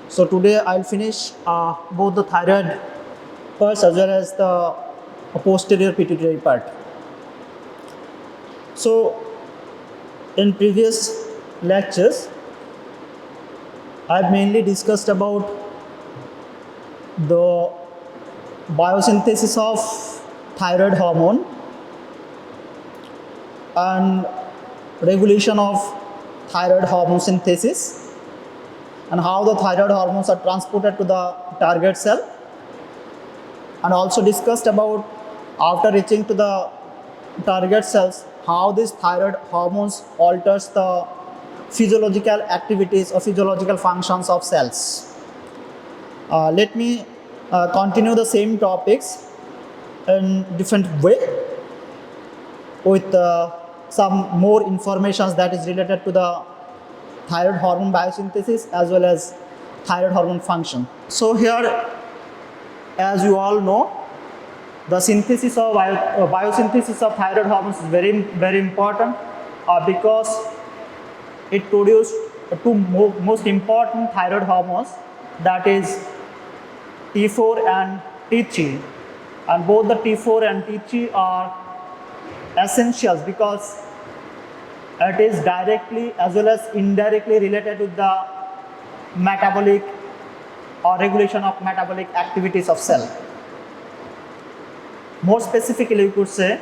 So today I'll finish both the thyroid parts as well as the posterior pituitary part. So in previous lectures, I've mainly discussed about the biosynthesis of thyroid hormone and regulation of thyroid hormone synthesis and how the thyroid hormones are transported to the target cell, and also discussed about after reaching to the target cells how these thyroid hormones alters the physiological activities or physiological functions of cells. Let me continue the same topics in different way with some more information that is related to the thyroid hormone biosynthesis as well as thyroid hormone function. So here, as you all know, the synthesis of biosynthesis of thyroid hormones is very important because it produces two most important thyroid hormones, that is T4 and T3, and both the T4 and T3 are essentials because it is directly as well as indirectly related with the metabolic or regulation of metabolic activities of cell. More specifically, you could say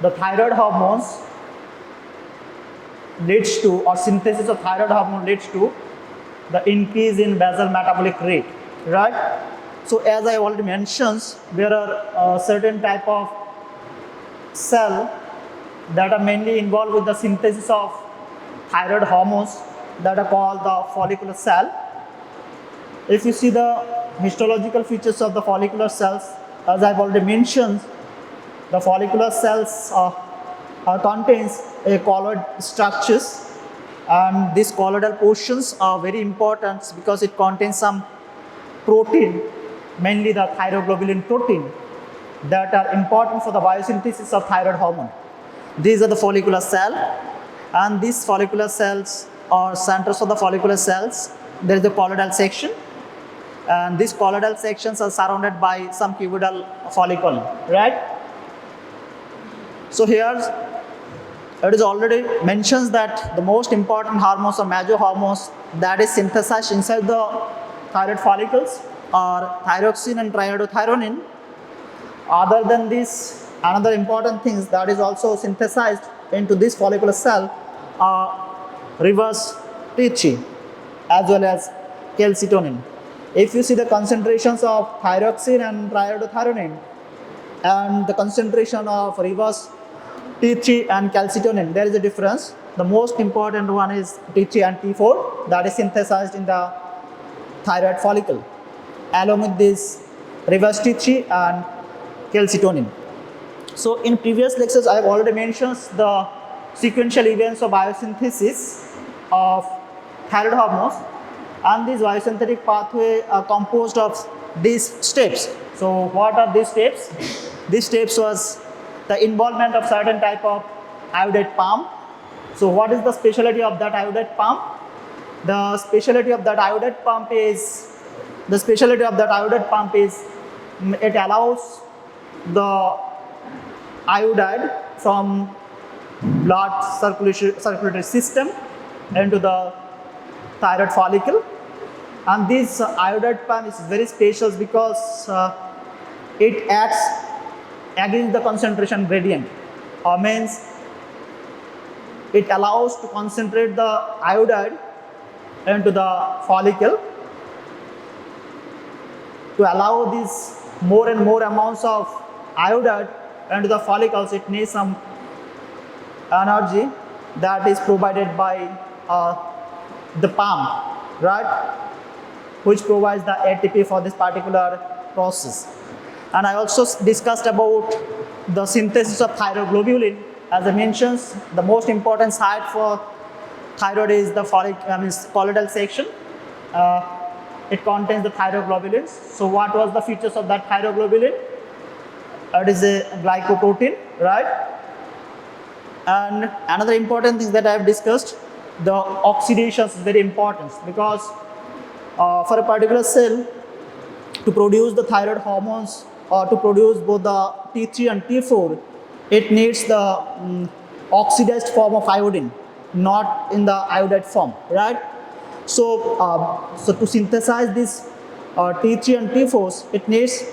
the thyroid hormones leads to, or synthesis of thyroid hormone leads to the increase in basal metabolic rate, right? So as I already mentioned, there are certain type of cell that are mainly involved with the synthesis of thyroid hormones that are called the follicular cell. If you see the histological features of the follicular cells, as I've already mentioned, the follicular cells contains a colloid structures, and these colloidal portions are very important because it contains some protein, mainly the thyroglobulin protein, that are important for the biosynthesis of thyroid hormone. These are the follicular cell, and these follicular cells are centers of the follicular cells. There is a colloidal section, and these colloidal sections are surrounded by some cuboidal follicle, right? So here it is already mentions that the most important hormones or major hormones that is synthesized inside the thyroid follicles are thyroxine and triiodothyronine. Other than this, another important things that is also synthesized into this follicular cell are reverse T3 as well as calcitonin. If you see the concentrations of thyroxine and triiodothyronine and the concentration of reverse T3 and calcitonin, there is a difference. The most important one is T3 and T4 that is synthesized in the thyroid follicle, along with this reverse T3 and calcitonin. So in previous lectures, I have already mentioned the sequential events of biosynthesis of thyroid hormones, and this biosynthetic pathway are composed of these steps. So what are these steps? These steps was the involvement of certain type of iodide pump. So what is the specialty of that iodide pump? The specialty of that iodide pump is it allows the iodide from blood circulatory system into the thyroid follicle, and this iodide pump is very special because it acts against the concentration gradient, or means it allows to concentrate the iodide into the follicle. To allow these more and more amounts of iodide into the follicles, it needs some energy that is provided by the pump, right, which provides the ATP for this particular process. And I also discussed about the synthesis of thyroglobulin. As I mentioned, the most important site for thyroid is the colloidal section. It contains the thyroglobulins. So what was the features of that thyroglobulin? It is a glycoprotein, right? And another important thing that I have discussed, the oxidation is very important because for a particular cell to produce the thyroid hormones or to produce both the T3 and T4, it needs the oxidized form of iodine, not in the iodide form, right? So, so to synthesize this T3 and T4s, it needs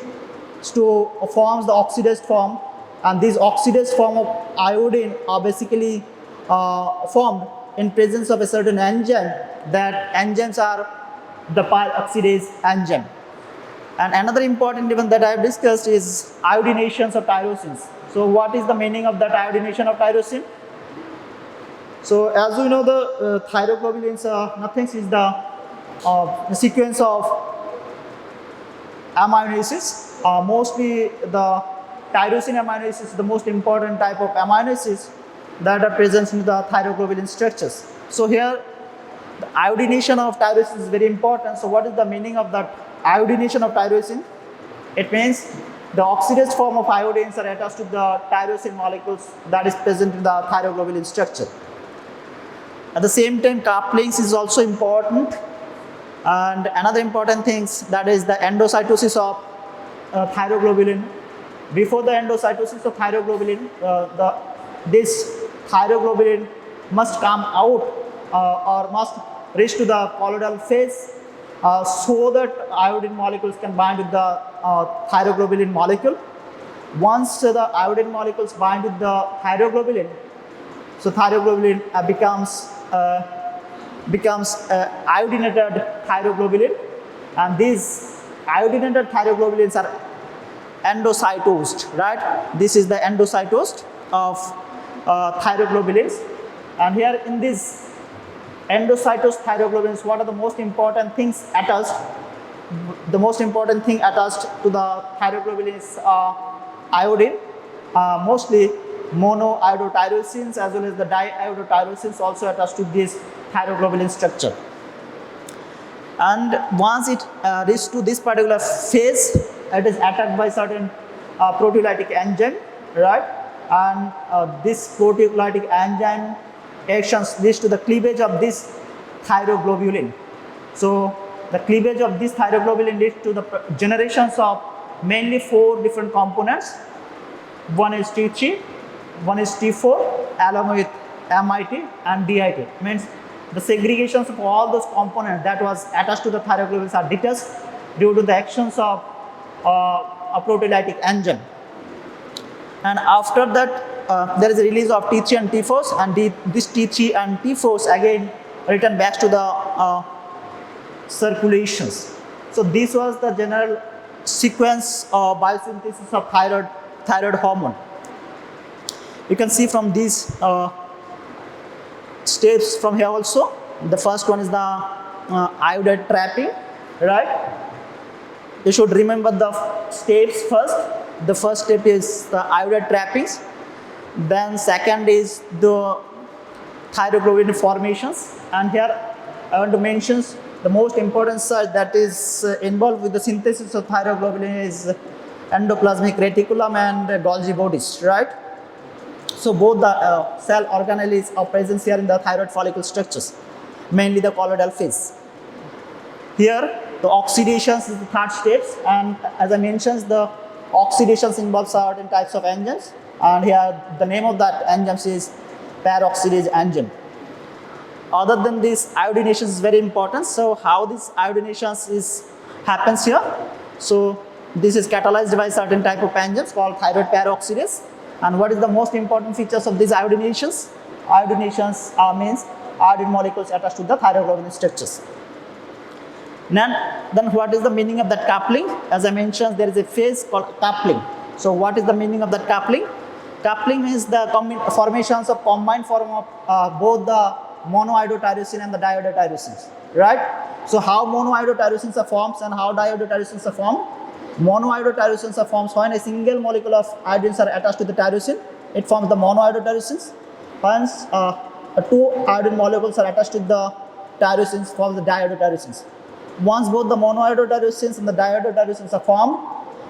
to forms the oxidized form, and these oxidized form of iodine are basically formed in presence of a certain enzyme. That enzymes are the pyruvate oxidase enzyme. And another important event that I have discussed is iodinations of tyrosines. So what is the meaning of that iodination of tyrosine? So as we know, the thyroglobulins are nothing is the sequence of amino acids. Mostly the tyrosine amino acids is the most important type of amino acids that are present in the thyroglobulin structures. So here the iodination of tyrosine is very important. So what is the meaning of that iodination of tyrosine? It means the oxidized form of iodines are attached to the tyrosine molecules that is present in the thyroglobulin structure. At the same time, couplings is also important, and another important things, that is the endocytosis of thyroglobulin. Before the endocytosis of thyroglobulin, this thyroglobulin must come out or must reach to the colloidal phase so that iodine molecules can bind with the thyroglobulin molecule. Once the iodine molecules bind with the thyroglobulin, so thyroglobulin becomes iodinated thyroglobulin, and these iodinated thyroglobulins are endocytosed, right? This is the endocytosed of thyroglobulins, and here in this endocytosed thyroglobulins, what are the most important things attached? The most important thing attached to the thyroglobulin is iodine, mostly monoiodotyrosines as well as the diiodotyrosines also attached to this thyroglobulin structure. And once it reaches to this particular phase, it is attacked by certain proteolytic enzyme, right? And this proteolytic enzyme actions leads to the cleavage of this thyroglobulin. So the cleavage of this thyroglobulin leads to the generations of mainly 4 different components. One is T3, one is T4, along with MIT and DIT. Means the segregations of all those components that was attached to the thyroglobulins are detached due to the actions of a proteolytic enzyme. And after that, there is a release of T3 and T4s, and this T3 and T4s again return back to the circulations. So this was the general sequence of biosynthesis of thyroid hormone. You can see from these steps from here also. The first one is the iodide trapping, right? You should remember the steps first. The first step is the iodide trappings. Then second is the thyroglobulin formations. And here I want to mention the most important site that is involved with the synthesis of thyroglobulin is endoplasmic reticulum and Golgi bodies, right? So both the cell organelles are present here in the thyroid follicle structures, mainly the colloidal phase. Here the oxidations is the third steps, and as I mentioned, the oxidations involve certain types of enzymes, and here the name of that enzymes is peroxidase enzyme. Other than this, iodination is very important. So how this iodination happens here? So this is catalyzed by certain type of enzymes called thyroid peroxidase. And what is the most important features of these iodinations? Iodinations means iodine molecules attached to the thyroglobulin structures. Then what is the meaning of that coupling? As I mentioned, there is a phase called coupling. So what is the meaning of that coupling? Coupling means the formations of combined form of both the monoiodotyrosine and the diiodotyrosines, right? So how monoiodotyrosines are formed and how diiodotyrosines are formed? Monoiodotyrosines are formed when a single molecule of iodines are attached to the tyrosine. It forms the monoiodotyrosines. Once 2 iodine molecules are attached to the tyrosines, forms the diiodotyrosines. Once both the monoiodotyrosines and the diiodotyrosines are formed,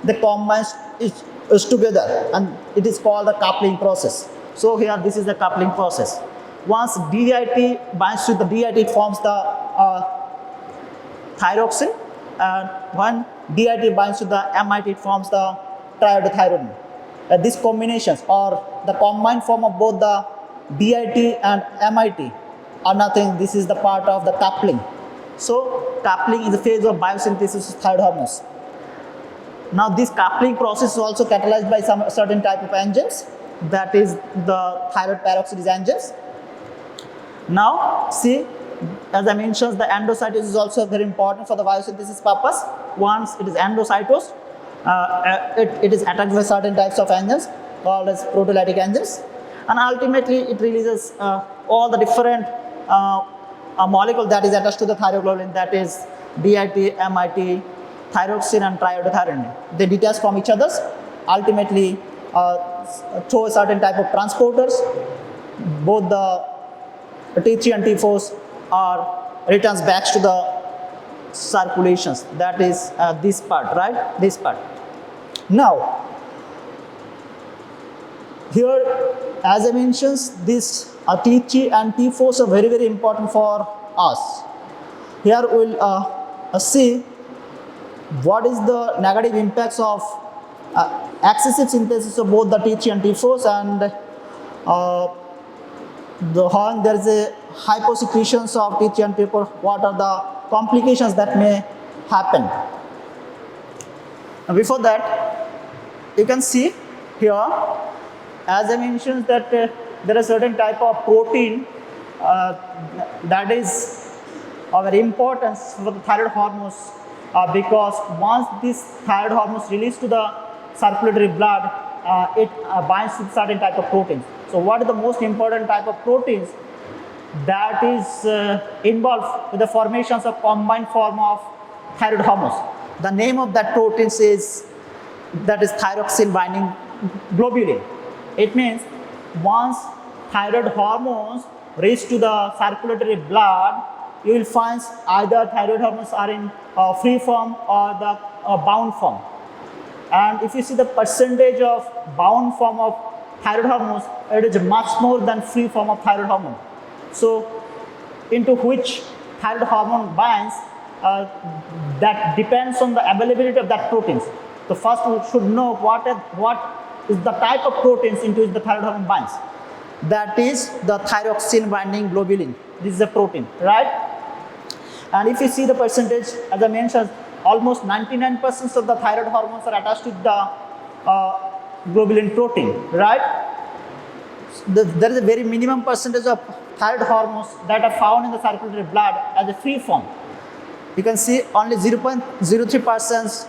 the combine is together, and it is called the coupling process. So here this is the coupling process. Once DIT binds to the DIT, it forms the thyroxine, and when DIT binds to the MIT, it forms the triiodothyronine. These combinations or the combined form of both the DIT and MIT are nothing. This is the part of the coupling. So coupling is the phase of biosynthesis of thyroid hormones. Now this coupling process is also catalyzed by some certain type of enzymes, that is the thyroid peroxidase enzymes. Now see, as I mentioned, the endocytosis is also very important for the biosynthesis purpose. Once it is endocytosed, it is attacked by certain types of enzymes called as proteolytic enzymes, and ultimately it releases all the different molecule that is attached to the thyroglobulin, that is DIT, MIT, thyroxine and triiodothyronine. They detach from each other, ultimately through a certain type of transporters. Both the T3 and T4s are returns back to the circulations. That is this part, right? This part. Now, here, as I mentioned, this T3 and T4s are very, very important for us. Here we'll see what is the negative impacts of excessive synthesis of both the T3 and T4s, and when there is a hyposecretions of T3 and T4, what are the complications that may happen. Now before that, you can see here, as I mentioned, that there are certain type of protein that is of very importance for the thyroid hormones, because once these thyroid hormones released to the circulatory blood, it binds to certain type of proteins. So what is the most important type of proteins that is involved with the formations of combined form of thyroid hormones? The name of that protein is thyroxine-binding globulin. It means once thyroid hormones reach to the circulatory blood, you will find either thyroid hormones are in free form or the bound form. And if you see the percentage of bound form of thyroid hormones, it is much more than free form of thyroid hormone. So, into which thyroid hormone binds, that depends on the availability of that proteins. So first we should know what is the type of proteins into which the thyroid hormone binds. That is the thyroxine-binding globulin. This is a protein, right? And if you see the percentage, as I mentioned, almost 99% of the thyroid hormones are attached to the globulin protein, right? There is a very minimum percentage of thyroid hormones that are found in the circulatory blood as a free form. You can see only 0.03%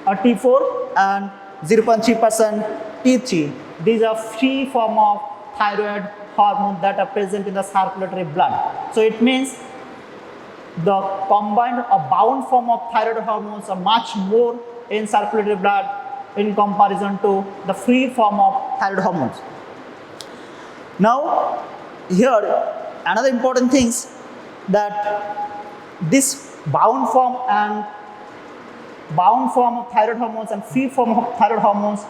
are T4 and 0.3% T3. These are free form of thyroid hormones that are present in the circulatory blood. So it means the combined or bound form of thyroid hormones are much more in circulatory blood in comparison to the free form of thyroid hormones. Now, here another important thing is that this bound form of thyroid hormones and free form of thyroid hormones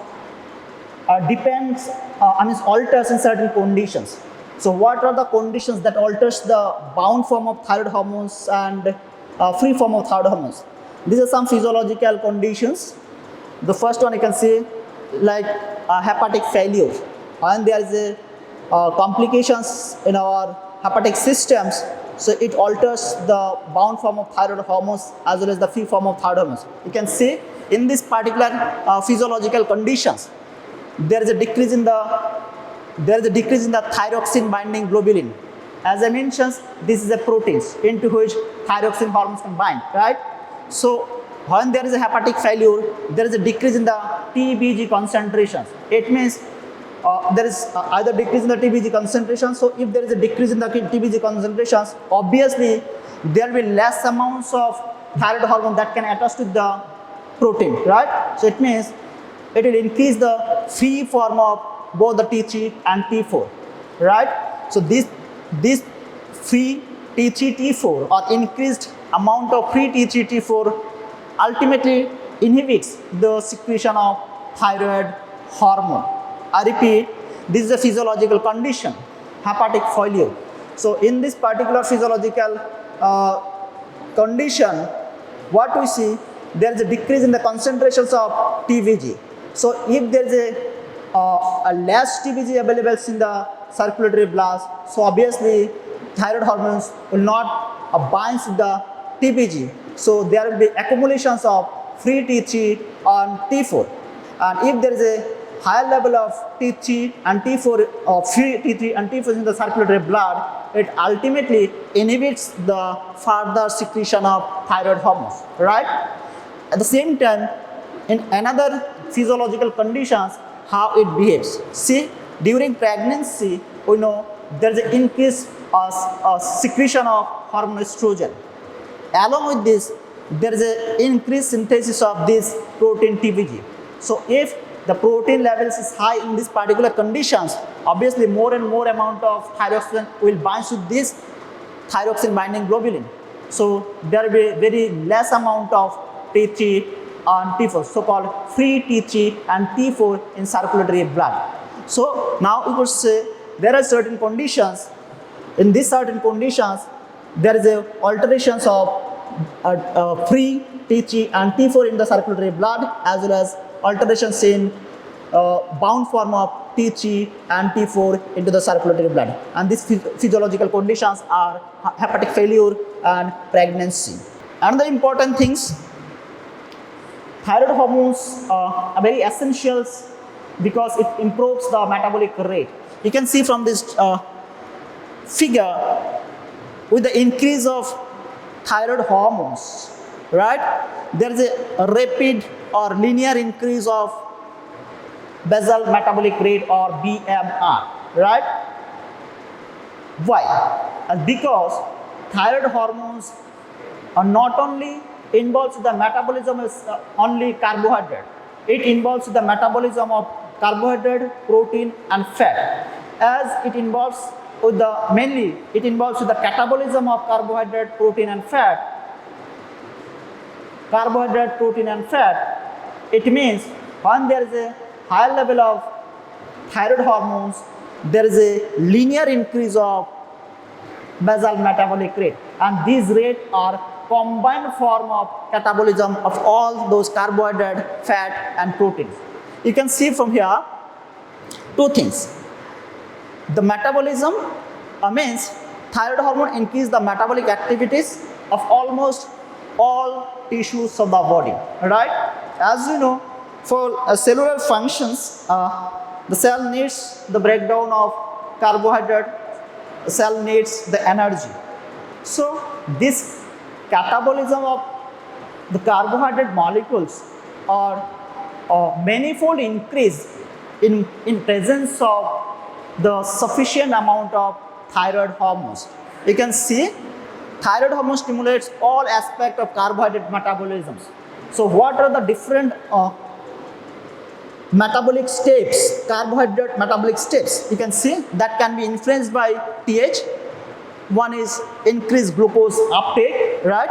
alters in certain conditions. So what are the conditions that alters the bound form of thyroid hormones and free form of thyroid hormones? These are some physiological conditions. The first one you can see like hepatic failure. When there is a complications in our hepatic systems, so it alters the bound form of thyroid hormones as well as the free form of thyroid hormones. You can see in this particular physiological conditions, there is a decrease in the thyroxine-binding globulin. As I mentioned, this is a protein into which thyroxine hormones can bind, right? So when there is a hepatic failure, there is a decrease in the TBG concentrations. It means there is either decrease in the TBG concentration. So if there is a decrease in the TBG concentrations, obviously there will be less amounts of thyroid hormone that can attach to the protein, right? So it means it will increase the free form of both the T3 and T4, right? So this free T3, T4 or increased amount of free T3, T4 ultimately inhibits the secretion of thyroid hormone. I repeat, this is a physiological condition, hepatic failure. So in this particular physiological condition, what we see, there is a decrease in the concentrations of TVG. So if there is a less TVG available in the circulatory blood, so obviously thyroid hormones will not bind to the TPG. So there will be accumulations of free T3 and T4. And if there is a higher level of T3 and T4, free T3 and T4 in the circulatory blood, it ultimately inhibits the further secretion of thyroid hormones, right? At the same time, in another physiological conditions, how it behaves. See, during pregnancy, we know there is an increase secretion of hormone estrogen. Along with this, there is an increased synthesis of this protein TPG. So if the protein levels is high in these particular conditions, obviously more and more amount of thyroxine will bind to this thyroxine-binding globulin. So there will be very less amount of T3 and T4, so-called free T3 and T4 in circulatory blood. So now we could say there are certain conditions. In these certain conditions, there is a alterations of free T3 and T4 in the circulatory blood, as well as alterations in bound form of T3 and T4 into the circulatory blood. And these physiological conditions are hepatic failure and pregnancy. Another important things, thyroid hormones are very essential because it improves the metabolic rate. You can see from this figure, with the increase of thyroid hormones, right, there is a rapid or linear increase of basal metabolic rate or BMR, right? Why? Because thyroid hormones are not only involved in the metabolism of only carbohydrate, it involves the metabolism of carbohydrate, protein and fat, as it involves with the mainly it involves with the catabolism of carbohydrate, protein and fat. Carbohydrate, protein and fat, it means when there is a higher level of thyroid hormones, there is a linear increase of basal metabolic rate, and these rates are combined form of catabolism of all those carbohydrate, fat and proteins. You can see from here two things. The metabolism means thyroid hormone increase the metabolic activities of almost all tissues of the body, right? As you know, for cellular functions, the cell needs the breakdown of carbohydrate, the cell needs the energy. So this catabolism of the carbohydrate molecules are manifold increase in presence of the sufficient amount of thyroid hormones. You can see thyroid hormone stimulates all aspects of carbohydrate metabolisms. So what are the different metabolic steps, carbohydrate metabolic steps? You can see that can be influenced by TH. One is increased glucose uptake, right?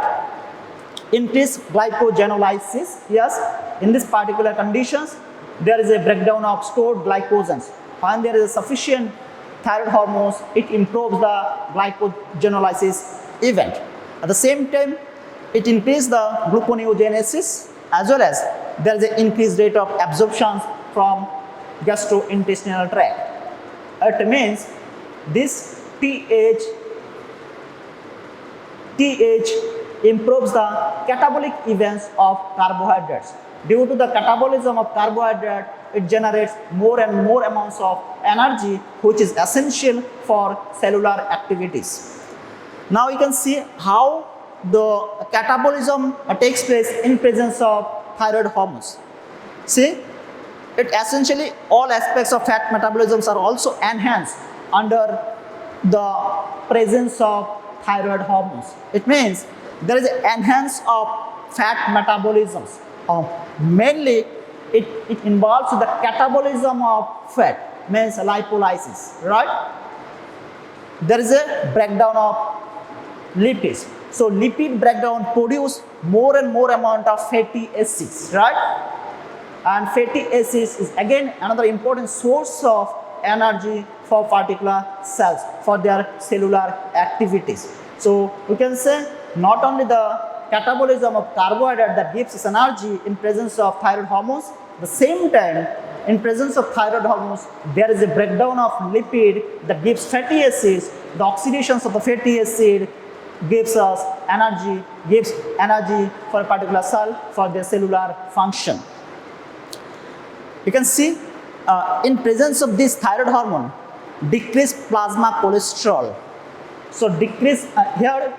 Increased glycogenolysis. Yes, in this particular conditions, there is a breakdown of stored glycogens. When there is a sufficient thyroid hormones, it improves the glycogenolysis event. At the same time, it increases the gluconeogenesis, as well as there is an increased rate of absorption from gastrointestinal tract. It means this TH improves the catabolic events of carbohydrates. Due to the catabolism of carbohydrate, it generates more and more amounts of energy, which is essential for cellular activities. Now you can see how the catabolism takes place in presence of thyroid hormones. See, it essentially all aspects of fat metabolisms are also enhanced under the presence of thyroid hormones. It means there is an enhance of fat metabolisms. Mainly, it involves the catabolism of fat, means lipolysis, right? There is a breakdown of lipids. So lipid breakdown produce more and more amount of fatty acids, right? And fatty acids is again another important source of energy for particular cells for their cellular activities. So we can say not only the catabolism of carbohydrate that gives us energy in presence of thyroid hormones, the same time in presence of thyroid hormones there is a breakdown of lipid that gives fatty acids. The oxidations of the fatty acid gives energy for a particular cell for their cellular function. You can see in presence of this thyroid hormone, decreased plasma cholesterol. So decrease here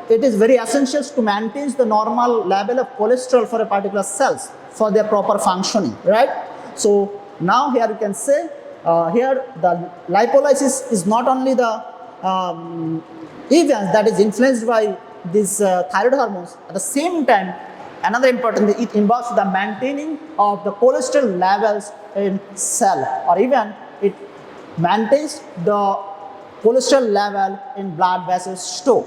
it is very essential to maintain the normal level of cholesterol for a particular cells for their proper functioning, right? So now here you can say here the lipolysis is not only the event that is influenced by these thyroid hormones. At the same time, another important thing, it involves the maintaining of the cholesterol levels in cell, or even it maintains the cholesterol level in blood vessels too.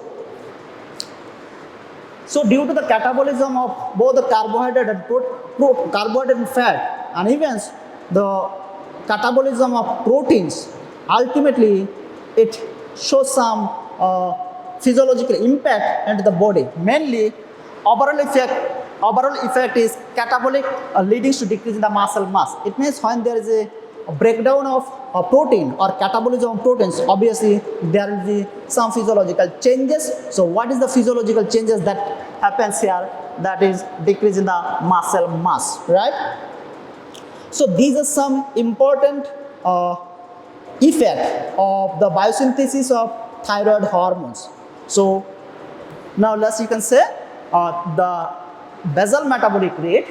So due to the catabolism of both the carbohydrate and fat, and even the catabolism of proteins, ultimately it shows some physiological impact into the body. Mainly, overall effect is catabolic, leading to decrease in the muscle mass. It means when there is a breakdown of a protein or catabolism of proteins, obviously there will be some physiological changes. So what is the physiological changes that happens here? That is decrease in the muscle mass, right? So these are some important effect of the biosynthesis of thyroid hormones. So now you can say the basal metabolic rate,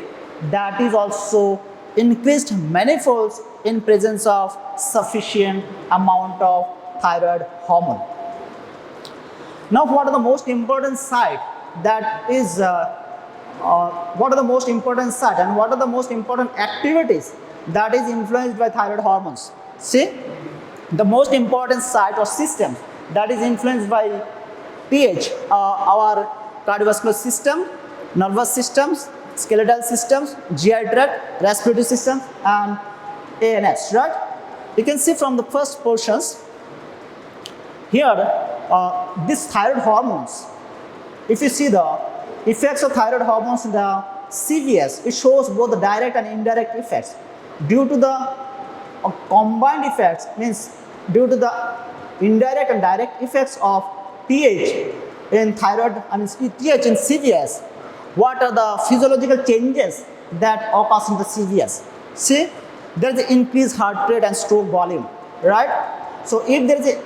that is also increased manifolds in presence of sufficient amount of thyroid hormone. Now what are the most important site that is what are the most important site and what are the most important activities that is influenced by thyroid hormones? See, the most important site or system that is influenced by pH, our cardiovascular system, nervous systems, skeletal systems, GI tract, respiratory system, and ANS, right? You can see from the first portions here, these thyroid hormones, if you see the effects of thyroid hormones in the CVS, it shows both the direct and indirect effects. Due to the combined effects, means due to the indirect and direct effects of pH in thyroid and pH in CVS, what are the physiological changes that occurs in the CVS? See, there is an increased heart rate and stroke volume, right? So if there is an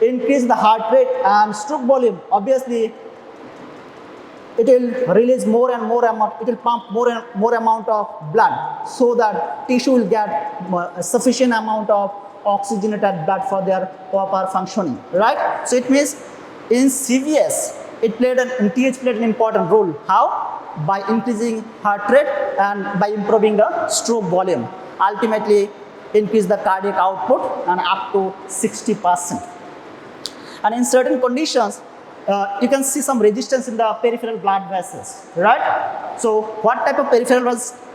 increase in the heart rate and stroke volume, obviously it will release more and more amount, it will pump more and more amount of blood, so that tissue will get a sufficient amount of oxygenated blood for their proper functioning, right? So it means in CVS, TH played an important role. How? By increasing heart rate and by improving the stroke volume. Ultimately, increase the cardiac output and up to 60%. And in certain conditions, you can see some resistance in the peripheral blood vessels, right? So what type of peripheral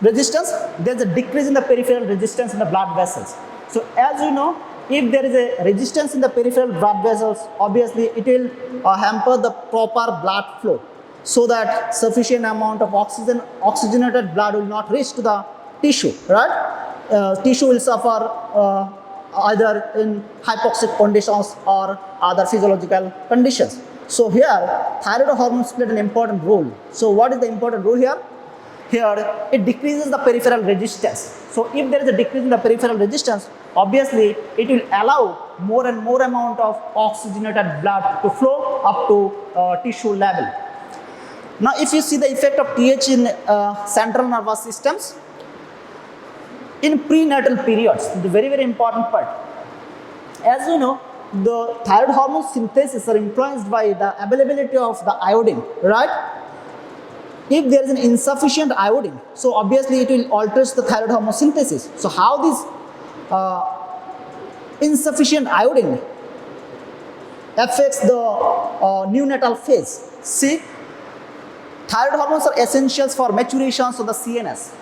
resistance? There's a decrease in the peripheral resistance in the blood vessels. So as you know, if there is a resistance in the peripheral blood vessels, obviously it will hamper the proper blood flow, so that sufficient amount of oxygenated blood will not reach to the tissue, right? Tissue will suffer either in hypoxic conditions or other physiological conditions. So here, thyroid hormones played an important role. So what is the important role here? Here, it decreases the peripheral resistance. So if there is a decrease in the peripheral resistance, obviously it will allow more and more amount of oxygenated blood to flow up to tissue level. Now if you see the effect of TH in central nervous systems, in prenatal periods, the very, very important part. As you know, the thyroid hormone synthesis are influenced by the availability of the iodine, right? If there is an insufficient iodine, so obviously it will alter the thyroid hormone synthesis. So how this insufficient iodine affects the neonatal phase? See, thyroid hormones are essentials for maturations of the CNS.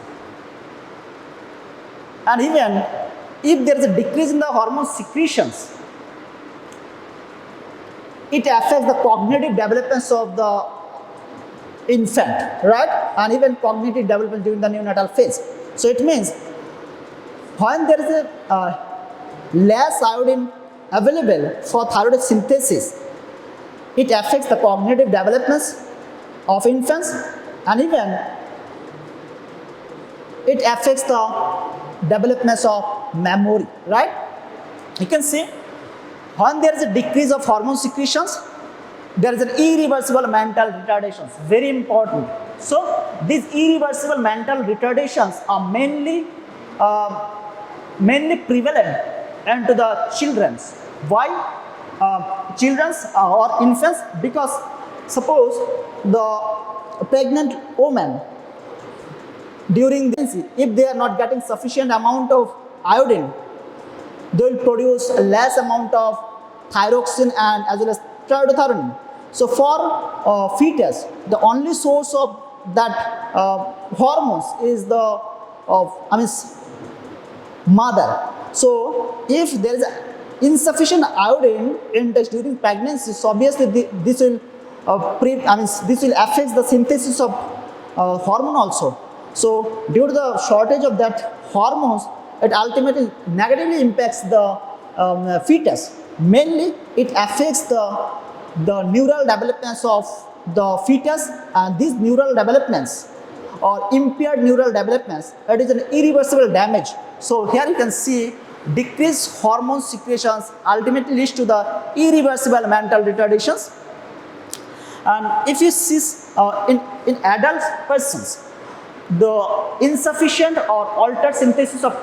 And even if there is a decrease in the hormone secretions, it affects the cognitive developments of the infant, right? And even cognitive development during the neonatal phase. So it means when there is a less iodine available for thyroid synthesis, it affects the cognitive developments of infants, and even it affects the developments of memory, right? You can see when there is a decrease of hormone secretions, there is an irreversible mental retardations, very important. So these irreversible mental retardations are mainly prevalent into the children's. Why children's or infants? Because suppose the pregnant woman during pregnancy, if they are not getting sufficient amount of iodine, they will produce less amount of thyroxine and as well as thyroglobulin. So for fetus, the only source of that hormones is the mother. So if there is insufficient iodine intake during pregnancy, so obviously this will this will affect the synthesis of hormone also. So due to the shortage of that hormones, it ultimately negatively impacts the fetus. Mainly, it affects the neural developments of the fetus, and these neural developments or impaired neural developments, it is an irreversible damage. So here you can see decreased hormone secretions ultimately leads to the irreversible mental retardations. And if you see in adult persons, the insufficient or altered synthesis of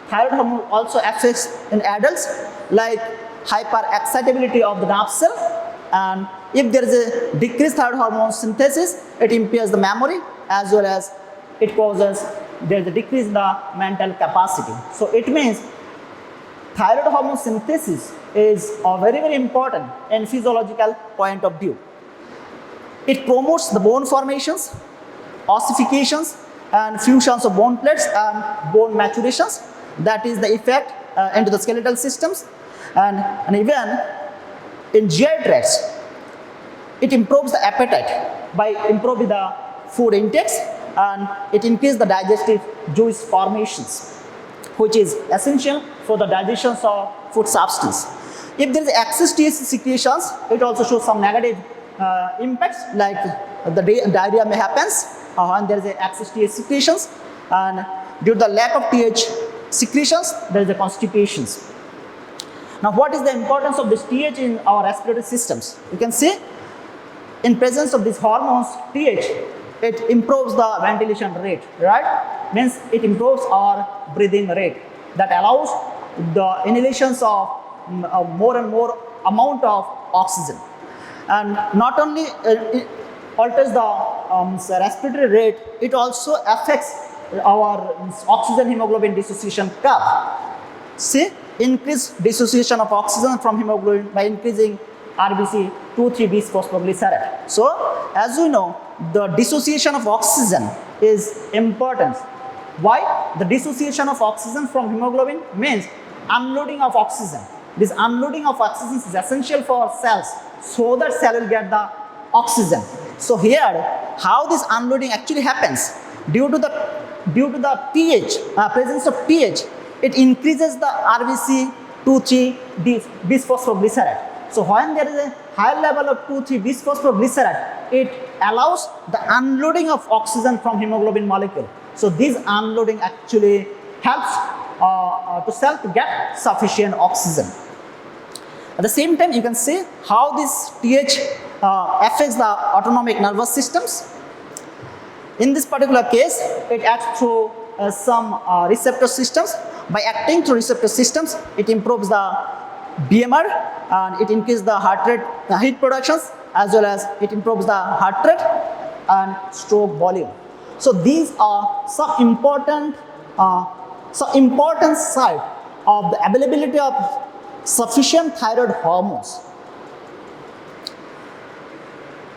thyroid hormone also affects in adults, like hyperexcitability of the nerve cell, and if there is a decreased thyroid hormone synthesis, it impairs the memory as well as it causes there is a decrease in the mental capacity. So it means thyroid hormone synthesis is very important in physiological point of view. It promotes the bone formations, ossifications, and fusions of bone plates and bone maturations. That is the effect into the skeletal systems, and even in GI tracts, it improves the appetite by improving the food intakes, and it increases the digestive juice formations, which is essential for the digestion of food substance. If there is excess TSC secretions, it also shows some negative impacts, like the diarrhea may happen when there is excess TSC secretions, and due to the lack of TH secretions, there is a constipations. Now, what is the importance of this TH in our respiratory systems? You can see in presence of these hormones, TH, it improves the ventilation rate, right? Means it improves our breathing rate. That allows the inhalations of more and more amount of oxygen. And not only it alters the respiratory rate, it also affects our oxygen hemoglobin dissociation curve. See, increased dissociation of oxygen from hemoglobin by increasing RBC 2,3 bisphosphoglycerate. So, as you know, the dissociation of oxygen is important. Why? The dissociation of oxygen from hemoglobin means unloading of oxygen. This unloading of oxygen is essential for cells, so that cell will get the oxygen. So here, how this unloading actually happens? Due to the pH, presence of pH, it increases the RBC 2,3 bisphosphoglycerate. So when there is a higher level of 2,3 bisphosphoglycerate, it allows the unloading of oxygen from hemoglobin molecule. So this unloading actually helps to cell to get sufficient oxygen. At the same time, you can see how this TH affects the autonomic nervous systems. In this particular case, it acts through some receptor systems. By acting through receptor systems, it improves the BMR and it increases the heart rate, heat productions, as well as it improves the heart rate and stroke volume. So these are some important side of the availability of sufficient thyroid hormones.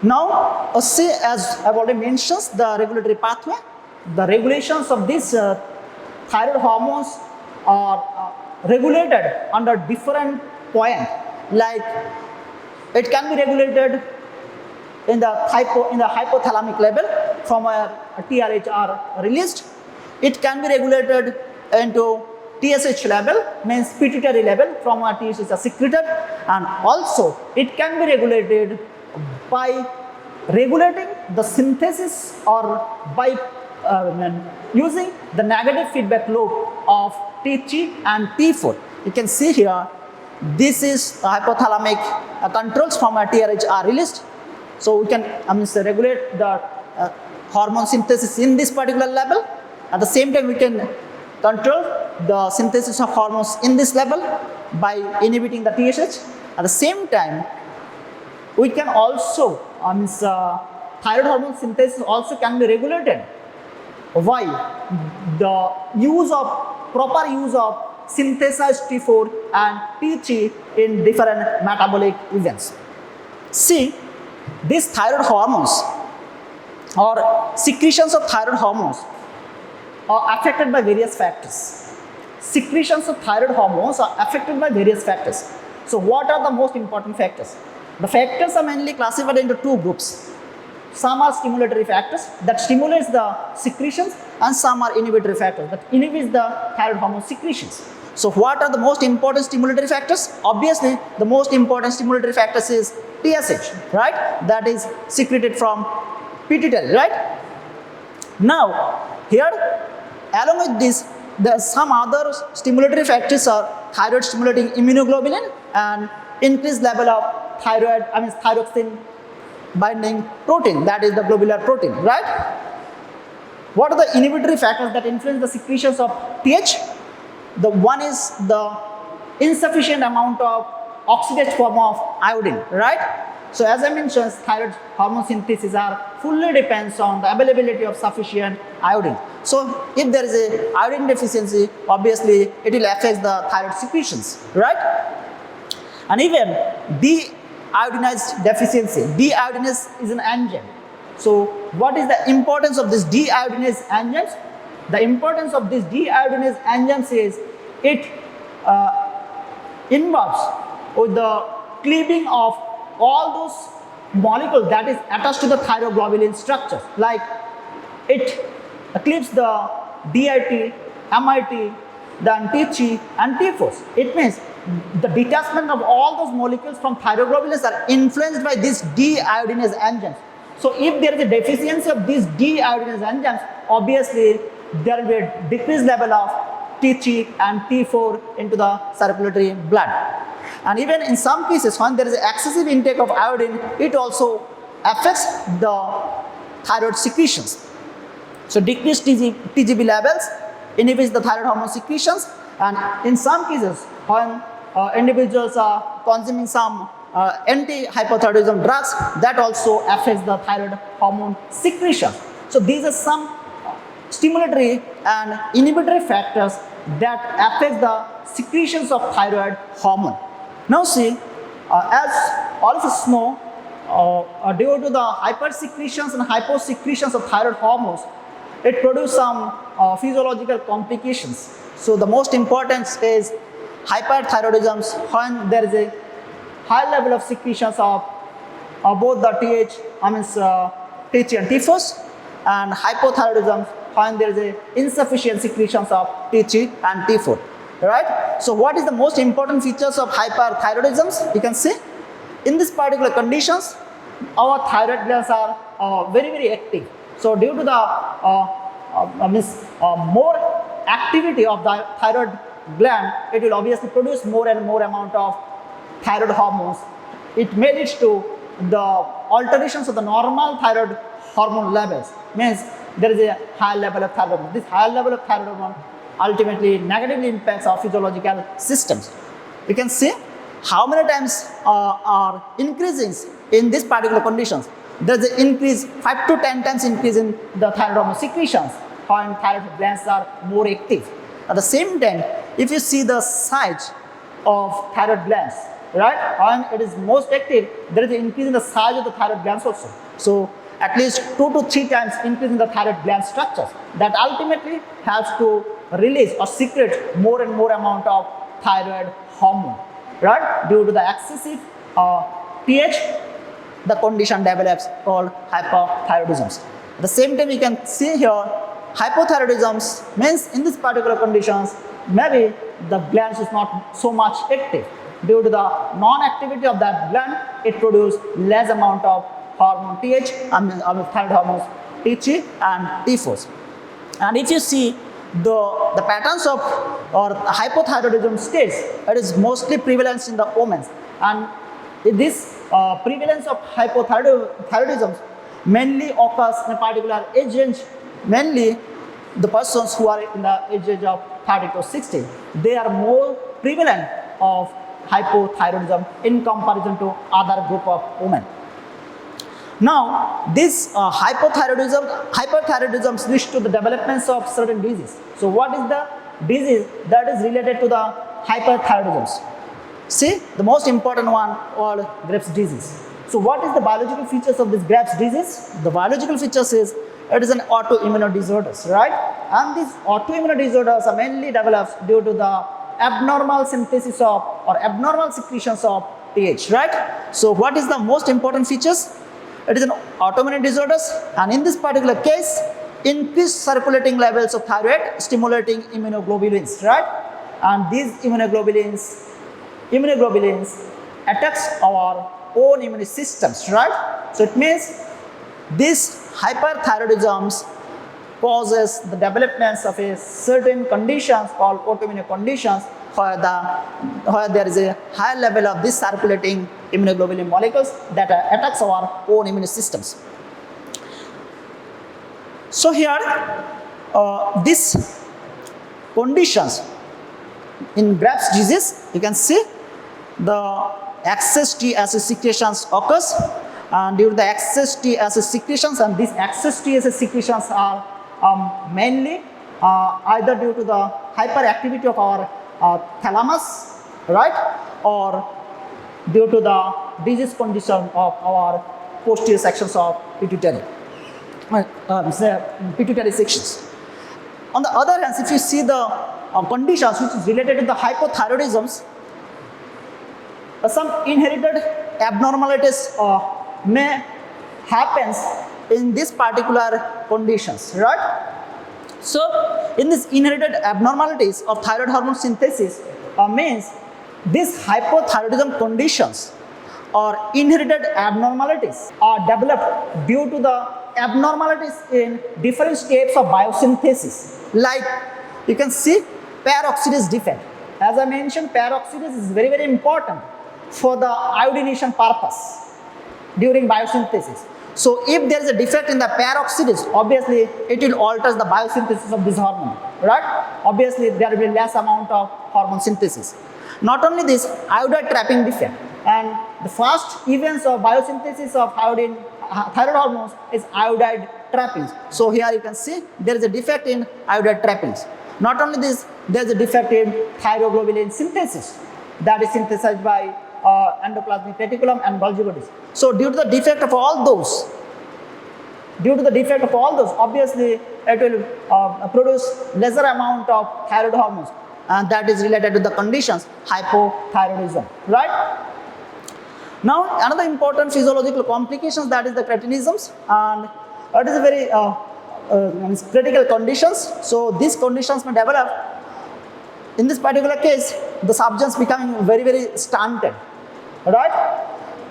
Now, see, as I've already mentioned, the regulatory pathway, the regulations of these thyroid hormones are regulated under different points, like It can be regulated in the hypothalamic level from where TRH are released. It can be regulated into TSH level, means pituitary level, from where TSH are secreted, and also it can be regulated by regulating the synthesis or by using the negative feedback loop of T3 and T4. You can see here, this is the hypothalamic controls from where TRH are released. So we can regulate the hormone synthesis in this particular level. At the same time, we can control the synthesis of hormones in this level by inhibiting the TSH. At the same time, we can also thyroid hormone synthesis also can be regulated by the proper use of synthesized T4 and T3 in different metabolic events. See, these thyroid hormones or secretions of thyroid hormones are affected by various factors. Secretions of thyroid hormones are affected by various factors. So what are the most important factors? The factors are mainly classified into two groups. Some are stimulatory factors that stimulates the secretions, and some are inhibitory factors that inhibits the thyroid hormone secretions. So what are the most important stimulatory factors? Obviously, the most important stimulatory factors is TSH, right? That is secreted from pituitary, right? Now, here, along with this, there are some other stimulatory factors are thyroid stimulating immunoglobulin and increased level of thyroxine-binding protein, that is the globular protein, right? What are the inhibitory factors that influence the secretions of TH? The one is the insufficient amount of oxidized form of iodine, right? So as I mentioned, thyroid hormone synthesis are fully depends on the availability of sufficient iodine. So if there is a iodine deficiency, obviously it will affect the thyroid secretions, right? And even deiodinase deficiency. Deiodinase is an enzyme. So what is the importance of this deiodinase enzymes? The importance of this deiodinase enzymes is it involves with the cleaving of all those molecules that is attached to the thyroglobulin structure. Like it cleaves the DIT, MIT, then T3 and T4. It means the detachment of all those molecules from thyroglobulins are influenced by these deiodinase enzymes. So if there is a deficiency of these deiodinase enzymes, obviously there will be a decreased level of T3 and T4 into the circulatory blood. And even in some cases, when there is excessive intake of iodine, it also affects the thyroid secretions. So decreased TGB levels inhibits the thyroid hormone secretions, and in some cases, when individuals are consuming some anti-hypothyroidism drugs, that also affects the thyroid hormone secretion. So these are some stimulatory and inhibitory factors that affect the secretions of thyroid hormone. Now see, as all of us know, due to the hypersecretions and hyposecretions of thyroid hormones, it produces some physiological complications. So the most important is hyperthyroidism, when there is a high level of secretions of both the T3 and T4, and hypothyroidism when there is a insufficient secretions of T3 and T4, right? So what is the most important features of hyperthyroidism? You can see in this particular conditions, our thyroid glands are very, very active. So due to the more activity of the thyroid gland, it will obviously produce more and more amount of thyroid hormones. It may lead to the alterations of the normal thyroid hormone levels, means there is a high level of thyroid hormone. This high level of thyroid hormone ultimately negatively impacts our physiological systems. You can see how many times are increasing in this particular conditions. There is an increase, 5 to 10 times increase in the thyroid hormone secretions when thyroid glands are more active. At the same time, if you see the size of thyroid glands, right, when it is most active, there is an increase in the size of the thyroid glands also. So at least 2 to 3 times increase in the thyroid gland structures that ultimately helps to release or secrete more and more amount of thyroid hormone, right, due to the excessive TH, the condition develops called hypothyroidism. At the same time, you can see here hypothyroidism means in this particular conditions, maybe the gland is not so much active. Due to the non-activity of that gland, it produces less amount of hormone TH, thyroid hormones T3 and T4. And if you see the patterns of or hypothyroidism states, it is mostly prevalence in the women. And this prevalence of hypothyroidism mainly occurs in a particular age range, mainly the persons who are in the age range of 30 to 60. They are more prevalent of hypothyroidism in comparison to other group of women. Now, this hyperthyroidism leads to the developments of certain diseases. So, what is the disease that is related to the hyperthyroidism? See, the most important one called Graves' disease. So, what is the biological features of this Graves' disease? The biological features is it is an autoimmune disorders, right? And these autoimmune disorders are mainly developed due to the abnormal synthesis of or abnormal secretions of TH, right? So, what is the most important features? It is an autoimmune disorders, and in this particular case, increased circulating levels of thyroid stimulating immunoglobulins, right? And these immunoglobulins attacks our own immune systems, right? So it means this hyperthyroidism causes the developments of a certain conditions called autoimmune conditions where there is a high level of this circulating immunoglobulin molecules that attacks our own immune systems. So here, these conditions in Graves' disease, you can see the excess T acid secretions occurs, and due to the excess T acid secretions, and these excess T acid secretions are mainly either due to the hyperactivity of our thalamus, right, or due to the disease condition of our posterior sections of pituitary, pituitary sections. On the other hand, if you see the conditions which is related to the hypothyroidisms, some inherited abnormalities may happens in this particular conditions, right? So, in this inherited abnormalities of thyroid hormone synthesis means these hypothyroidism conditions or inherited abnormalities are developed due to the abnormalities in different steps of biosynthesis. Like you can see peroxidase defect. As I mentioned, peroxidase is very, very important for the iodination purpose during biosynthesis. So, if there is a defect in the peroxidase, obviously it will alter the biosynthesis of this hormone, right? Obviously, there will be less amount of hormone synthesis. Not only this, iodide trapping defect, and the first events of biosynthesis of thyroid hormones is iodide trappings. So, here you can see there is a defect in iodide trappings. Not only this, there is a defect in thyroglobulin synthesis that is synthesized by endoplasmic reticulum and Golgi bodies. So, due to the defect of all those, obviously it will produce lesser amount of thyroid hormones, and that is related to the conditions hypothyroidism, right? Now, another important physiological complications, that is the cretinisms, and it is a very critical conditions. So, these conditions may develop. In this particular case, the substance becoming very, very stunted, right?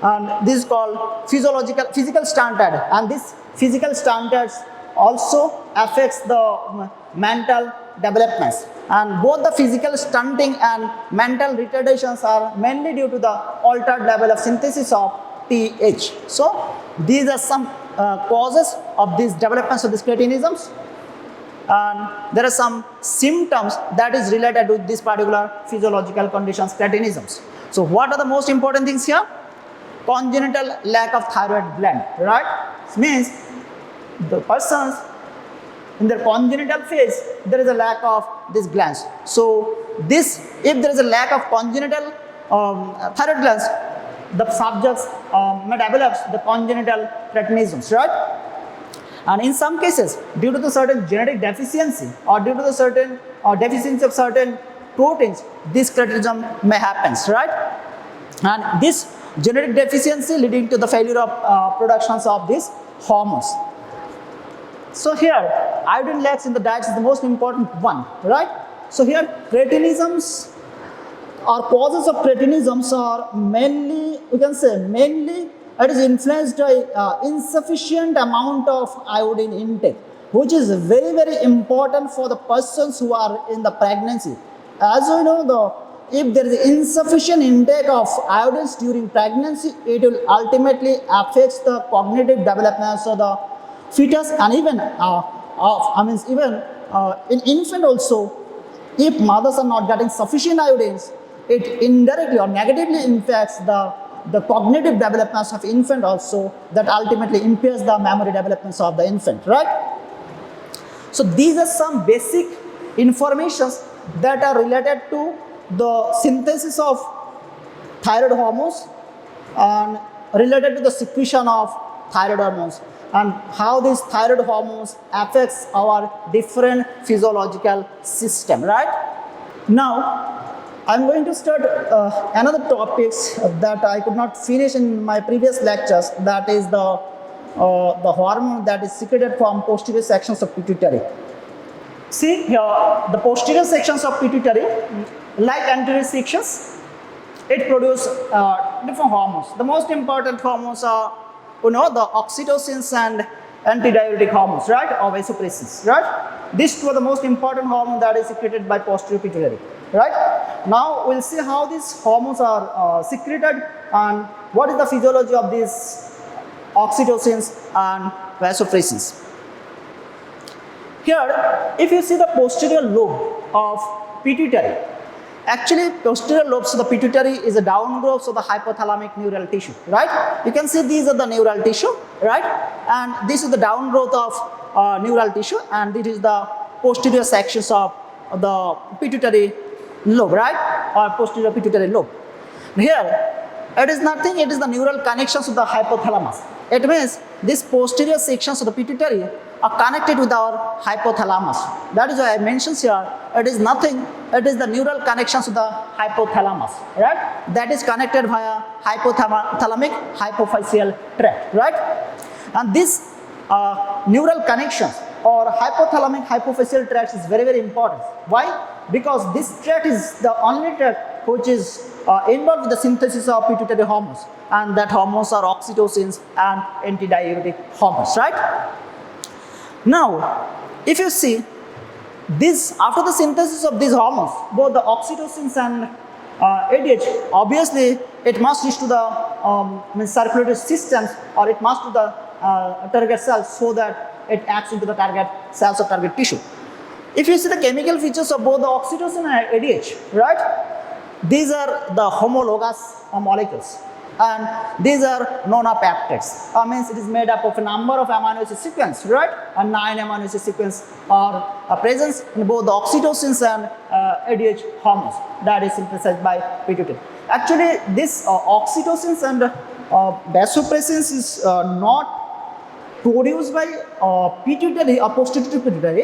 And this is called physical stunted, and this physical stunted also affects the mental developments, and both the physical stunting and mental retardations are mainly due to the altered level of synthesis of TH. So, these are some causes of these developments of these cretinisms, and there are some symptoms that is related to this particular physiological conditions, cretinisms. So, what are the most important things here? Congenital lack of thyroid gland, right? This means the persons in their congenital phase, there is a lack of these glands. So, if there is a lack of congenital thyroid glands, the subjects may develop the congenital cretinisms, right? And in some cases, due to the certain genetic deficiency or due to the certain deficiency of certain proteins, this cretinism may happen, right? And this genetic deficiency leading to the failure of productions of these hormones. So here, iodine lacks in the diet is the most important one, right? So here, cretinisms or causes of cretinisms are mainly, we can say mainly it is influenced by insufficient amount of iodine intake, which is very important for the persons who are in the pregnancy. As we know, if there is insufficient intake of iodine during pregnancy, it will ultimately affect the cognitive development of the fetus, and even in infant also. If mothers are not getting sufficient iodines, it indirectly or negatively impacts the cognitive developments of infant also, that ultimately impairs the memory developments of the infant, right? So these are some basic informations that are related to the synthesis of thyroid hormones and related to the secretion of thyroid hormones and how these thyroid hormones affects our different physiological system, right? Now, I'm going to start another topics that I could not finish in my previous lectures, that is the hormone that is secreted from posterior sections of pituitary. See here, the posterior sections of pituitary, like anterior sections, it produces different hormones. The most important hormones are, the oxytocins and antidiuretic hormones, right, or vasopressins, right? These two are the most important hormones that is secreted by posterior pituitary, right? Now we'll see how these hormones are secreted and what is the physiology of these oxytocins and vasopressins. Here, if you see the posterior lobe of pituitary, actually posterior lobes of the pituitary is a downgrowth of the hypothalamic neural tissue, right? You can see these are the neural tissue, right? And this is the downgrowth of neural tissue, and this is the posterior sections of the pituitary lobe, right? Or posterior pituitary lobe. Here, it is nothing, it is the neural connections of the hypothalamus. It means these posterior sections of the pituitary are connected with our hypothalamus. That is why I mentioned here, it is nothing, it is the neural connections of the hypothalamus, right? That is connected via hypothalamic hypophyseal tract, right? And this neural connections or hypothalamic hypophyseal tract is very important. Why? Because this tract is the only tract which is involved with the synthesis of pituitary hormones, and that hormones are oxytocins and antidiuretic hormones, right? Now, if you see this, after the synthesis of these hormones, both the oxytocins and ADH, obviously it must reach to the circulatory systems, or it must to the target cells, so that it acts into the target cells or target tissue. If you see the chemical features of both the oxytocin and ADH, right? These are the homologous molecules, and these are nonapeptides. Means it is made up of a number of amino acid sequence, right? And 9 amino acid sequence are present in both the oxytocins and ADH hormones that is synthesized by pituitary. Actually, this oxytocins and vasopressins is not produced by pituitary or posterior pituitary,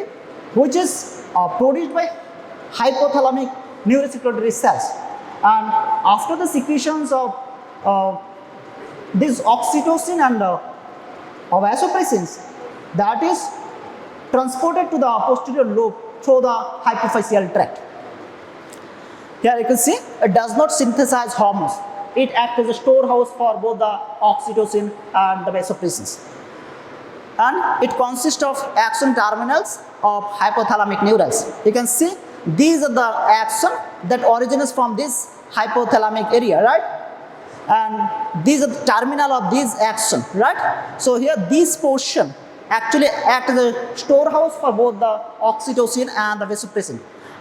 which is produced by hypothalamic neurosecretory cells. And after the secretions of this oxytocin and vasopressins, that is transported to the posterior lobe through the hypophyseal tract. Here you can see it does not synthesize hormones. It acts as a storehouse for both the oxytocin and the vasopressins. And it consists of axon terminals of hypothalamic neurons. You can see these are the axon that originates from this hypothalamic area, right? And these are the terminal of these axon, right? So here this portion actually acts as a storehouse for both the oxytocin and the vasopressin.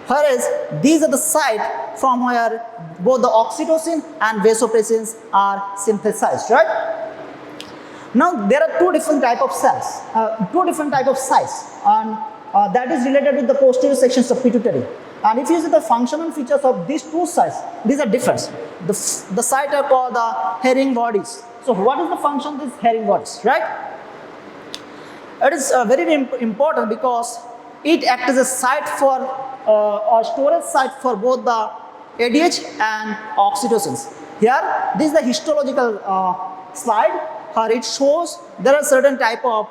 Whereas these are the site from where both the oxytocin and vasopressins are synthesized, right? Now there are two different type of cells, two different type of sites, and that is related with the posterior sections of pituitary. And if you see the functional features of these two sites, these are different. The sites are called the herring bodies. So what is the function of these herring bodies, right? It is very important because it acts as a site for or storage site for both the ADH and oxytocins. Here, this is the histological slide. Here it shows there are certain type of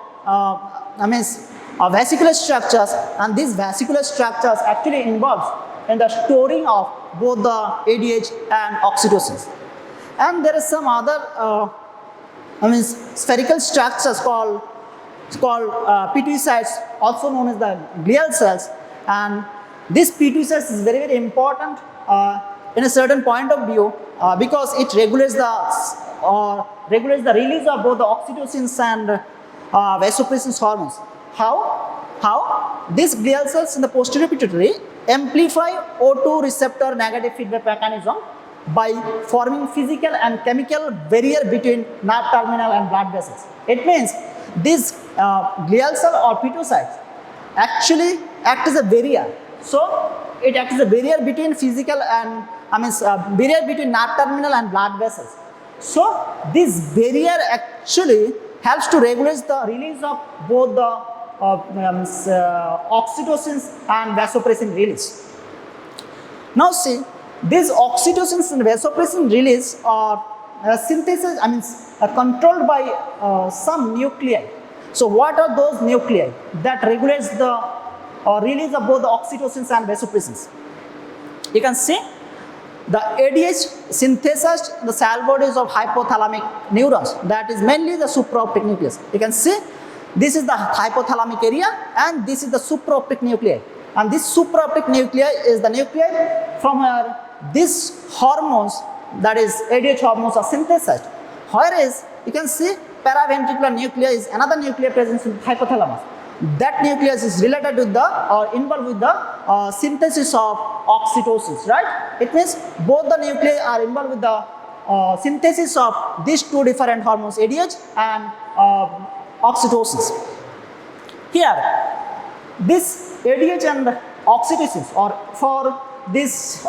vascular structures, and these vascular structures actually involves in the storing of both the ADH and oxytocin. And there is some other spherical structures called pituitary, also known as the glial cells, and this pituitary is very, very important in a certain point of view because it regulates the release of both the oxytocin and vasopressin hormones. How? These glial cells in the posterior pituitary amplify O2 receptor negative feedback mechanism by forming physical and chemical barrier between nerve terminal and blood vessels. It means these glial cell or pituitary actually act as a barrier. So it acts as a barrier between physical and barrier between nerve terminal and blood vessels. So this barrier actually helps to regulate the release of both the oxytocin and vasopressin release. Now see, these oxytocin and vasopressin release are synthesized, controlled by some nuclei. So what are those nuclei that regulates the release of both the oxytocin and vasopressins? You can see the ADH synthesized the cell bodies of hypothalamic neurons, that is mainly the supraoptic nucleus. You can see this is the hypothalamic area and this is the supraoptic nuclei, and this supraoptic nuclei is the nuclei from where these hormones, that is ADH hormones, are synthesized. Whereas you can see paraventricular nuclei is another nuclei present in hypothalamus. That nucleus is related with the or involved with the synthesis of oxytocin, right? It means both the nuclei are involved with the synthesis of these two different hormones, ADH and oxytocin. Here, this ADH and oxytocin, or for this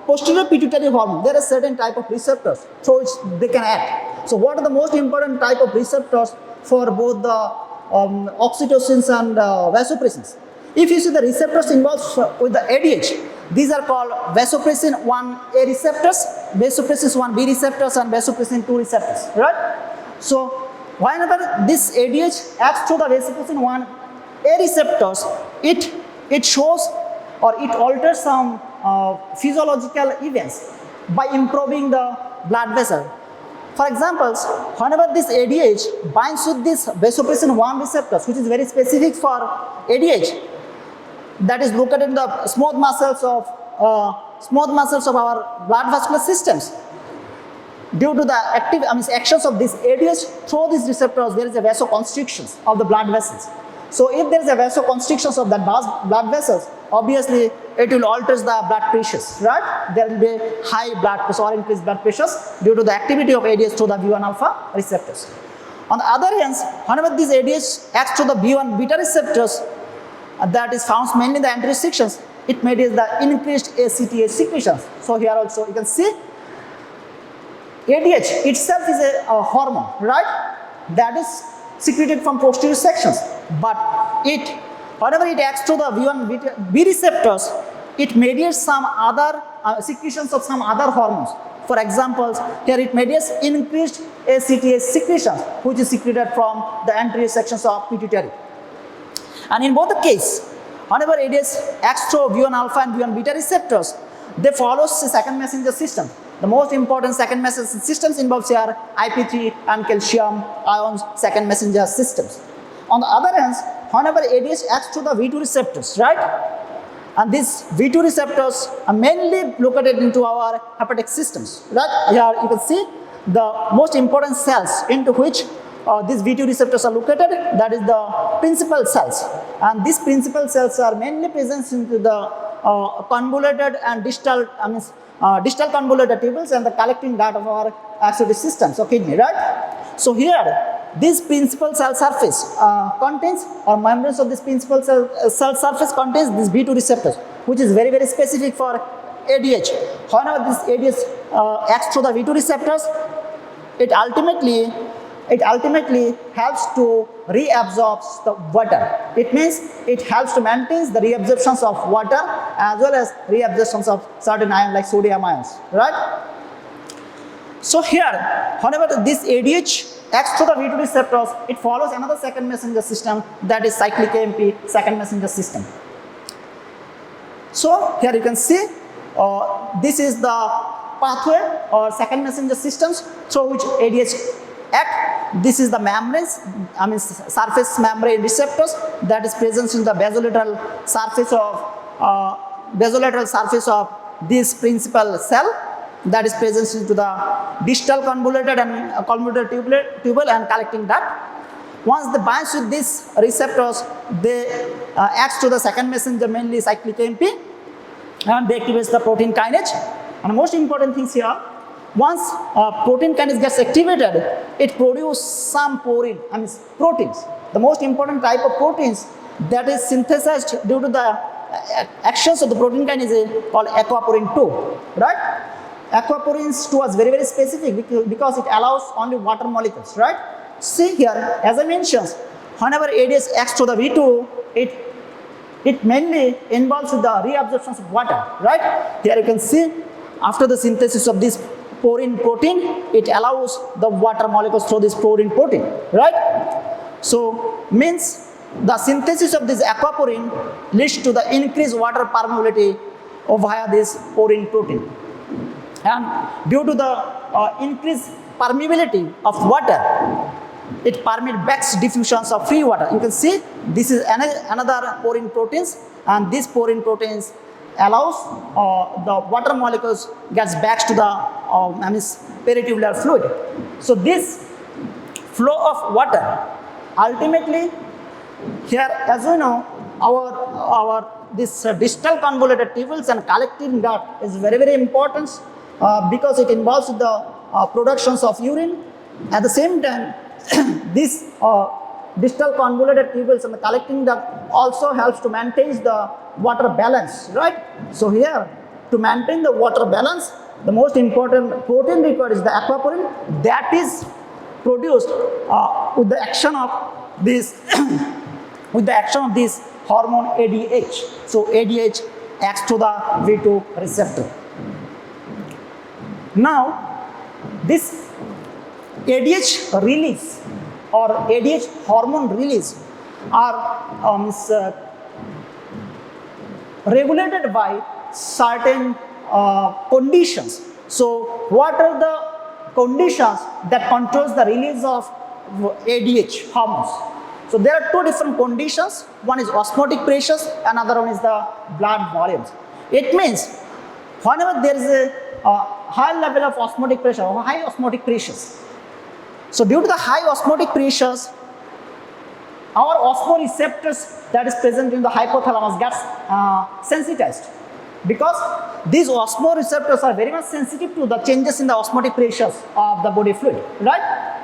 posterior pituitary hormone, there are certain type of receptors through which they can act. So what are the most important type of receptors for both the oxytocin and vasopressins? If you see the receptors involved with the ADH, these are called vasopressin 1A receptors, vasopressin 1B receptors, and vasopressin 2 receptors, right? So whenever this ADH acts to the vasopressin 1A receptors, it shows or it alters some physiological events by improving the blood vessel. For example, whenever this ADH binds with this vasopressin 1 receptors, which is very specific for ADH, that is located in the smooth muscles of our blood vascular systems. Due to the actions of this ADH through these receptors, there is a vasoconstriction of the blood vessels. So if there is a vasoconstriction of that blood vessels, obviously it will alter the blood pressures, right? There will be high blood pressure or increased blood pressures due to the activity of ADH through the B1 alpha receptors. On the other hand, whenever this ADH acts to the B1 beta receptors, that is found mainly in the anterior sections, it mediates the increased ACTH secretions. So here also you can see ADH itself is a hormone, right? That is secreted from posterior sections, but whenever it acts to the B receptors, it mediates some other secretions of some other hormones. For example, here it mediates increased ACTH secretions, which is secreted from the anterior sections of pituitary. And in both the cases, whenever ADH acts to B1 alpha and B1 beta receptors, they follow the second messenger system. The most important second messenger systems involves here IP3 and calcium ions second messenger systems. On the other hand, whenever ADH acts to the V2 receptors, right? And these V2 receptors are mainly located into our hepatic systems, right? Here you can see the most important cells into which these V2 receptors are located, that is the principal cells. And these principal cells are mainly present into the convoluted and distal convoluted tubules and the collecting duct of our axillary systems or kidney, right? So here, this principal cell surface contains, or membranes of this principal cell surface contains these B2 receptors, which is very, very specific for ADH. Whenever this ADH acts through the V2 receptors, it ultimately helps to reabsorb the water. It means it helps to maintain the reabsorptions of water as well as reabsorptions of certain ions like sodium ions, right? So here, whenever this ADH acts to the V2 receptors, it follows another second messenger system, that is cyclic AMP second messenger system. So here you can see this is the pathway or second messenger systems through which ADH act. This is the membranes, surface membrane receptors that is present in the basolateral surface of this principal cell, that is present into the distal convoluted and convoluted tubule and collecting duct. Once they bind with these receptors, they acts to the second messenger, mainly cyclic AMP, and they activate the protein kinase. And the most important things here, once protein kinase gets activated, it produces some proteins. The most important type of proteins that is synthesized due to the actions of the protein kinase called aquaporin 2, right? Aquaporin 2 was very, very specific because it allows only water molecules, right? See here, as I mentioned, whenever ADH acts to the V2, it mainly involves with the reabsorption of water, right? Here you can see, after the synthesis of this porine protein, it allows the water molecules through this porine protein, right? So, means the synthesis of this aquaporin leads to the increased water permeability via this porine protein. And due to the increased permeability of water, it permits back diffusions of free water. You can see this is another porine proteins, and these porine proteins allows the water molecules gets back to the peritubular fluid. So this flow of water ultimately here, as we know, our this distal convoluted tubules and collecting duct is very, very important because it involves the productions of urine. At the same time, this distal convoluted tubules and the collecting duct also helps to maintain the water balance, right? So here, to maintain the water balance, the most important protein required is the aquaporin that is produced with the action of this hormone ADH. So ADH acts to the V2 receptor. Now, this ADH release or ADH hormone release are regulated by certain conditions. So, what are the conditions that controls the release of ADH hormones? So, there are two different conditions. One is osmotic pressures, another one is the blood volumes. It means whenever there is a high level of osmotic pressure or high osmotic pressures. So, due to the high osmotic pressures, our osmoreceptors that is present in the hypothalamus gets sensitized, because these osmoreceptors are very much sensitive to the changes in the osmotic pressures of the body fluid, right?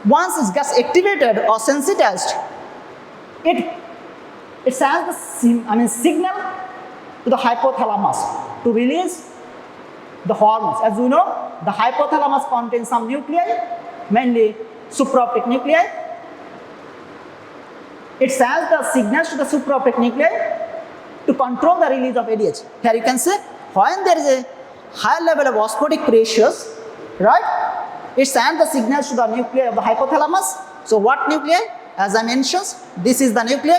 Once it gets activated or sensitized, it sends the signal to the hypothalamus to release the hormones. As we know, the hypothalamus contains some nuclei, mainly supraoptic nuclei. It sends the signals to the supraoptic nuclei to control the release of ADH. Here you can see, when there is a high level of osmotic pressures, right, it sends the signals to the nuclei of the hypothalamus. So what nuclei? As I mentioned, this is the nuclei,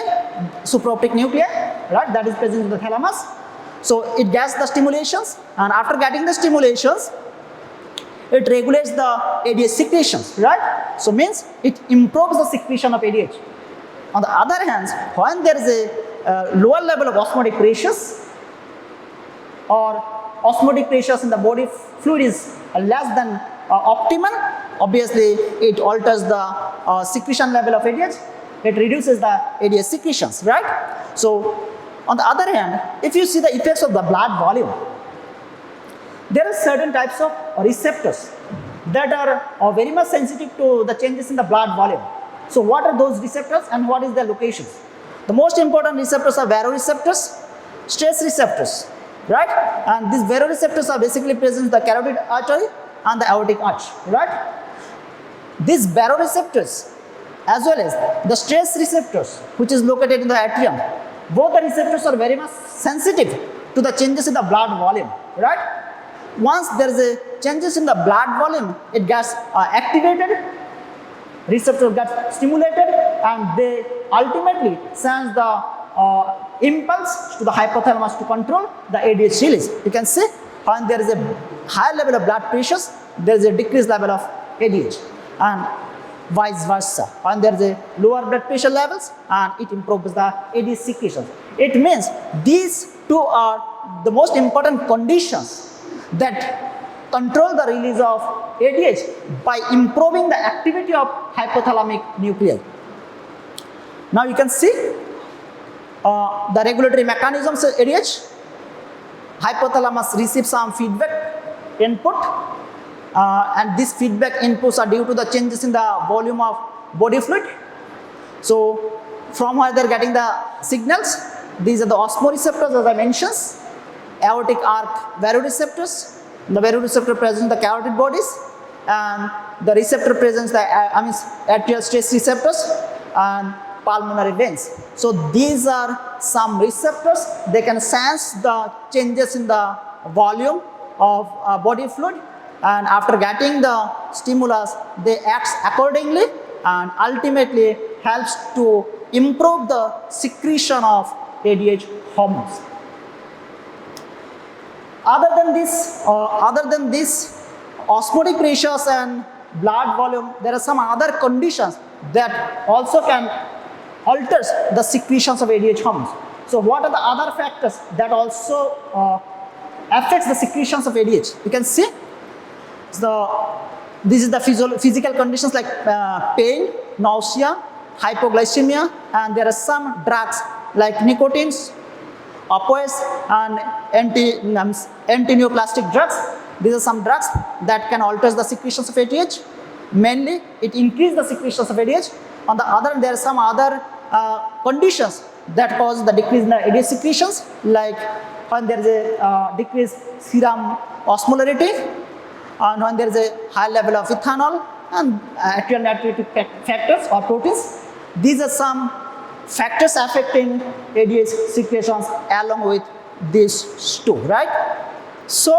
supraoptic nuclei, right, that is present in the thalamus. So it gets the stimulations, and after getting the stimulations, it regulates the ADH secretions, right? So means it improves the secretion of ADH. On the other hand, when there is a lower level of osmotic pressures or osmotic pressures in the body fluid is less than optimal, obviously it alters the secretion level of ADH. It reduces the ADH secretions, right? So on the other hand, if you see the effects of the blood volume, there are certain types of receptors that are very much sensitive to the changes in the blood volume. So what are those receptors and what is their locations? The most important receptors are baroreceptors, stress receptors, right? And these baroreceptors are basically present in the carotid artery and the aortic arch, right? These baroreceptors as well as the stress receptors, which is located in the atrium, both the receptors are very much sensitive to the changes in the blood volume, right? once there is a changes in the blood volume, it gets activated, receptors get stimulated, and they ultimately send the impulse to the hypothalamus to control the ADH release. You can see when there is a high level of blood pressure, there is a decreased level of ADH, and vice versa. When there is a lower blood pressure levels, and it improves the ADH secretion. It means these two are the most important conditions that control the release of ADH by improving the activity of hypothalamic nuclei. Now you can see the regulatory mechanisms of ADH. Hypothalamus receives some feedback input, and these feedback inputs are due to the changes in the volume of body fluid. So from where they are getting the signals, these are the osmoreceptors, as I mentioned, aortic arc vasoreceptors. The vasoreceptor presents the carotid bodies, and the receptor presents the atrial stress receptors and pulmonary veins. So these are some receptors. They can sense the changes in the volume of body fluid, and after getting the stimulus, they act accordingly and ultimately helps to improve the secretion of ADH hormones. Other than this osmotic pressures and blood volume, there are some other conditions that also can alter the secretions of ADH hormones. So what are the other factors that also affects the secretions of ADH? You can see this is the physical conditions like pain, nausea, hypoglycemia, and there are some drugs like nicotines, opioids, and antineoplastic drugs. These are some drugs that can alter the secretions of ADH. Mainly, it increases the secretions of ADH. On the other hand, there are some other conditions that cause the decrease in the ADH secretions, like when there is a decreased serum osmolarity, and when there is a high level of ethanol and atrial natriuretic factors or proteins. These are some factors affecting ADH secretions along with these two, right? So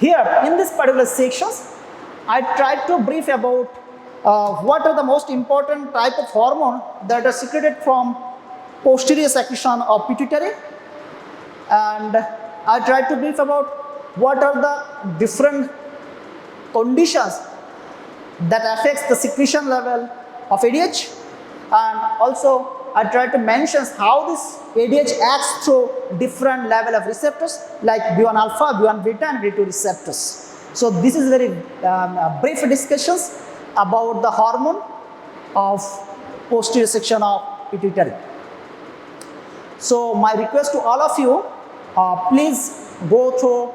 here in this particular sections, I tried to brief about what are the most important type of hormone that are secreted from posterior secretion of pituitary, and I tried to brief about what are the different conditions that affects the secretion level of ADH, and also I tried to mention how this ADH acts through different level of receptors like B1 alpha, B1 beta, and B2 receptors. So this is very brief discussions about the hormone of posterior section of pituitary. So my request to all of you, please go through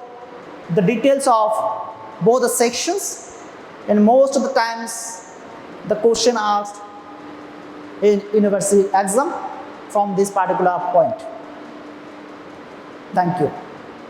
the details of both the sections, and most of the times the question asked in university exam from this particular point. Thank you.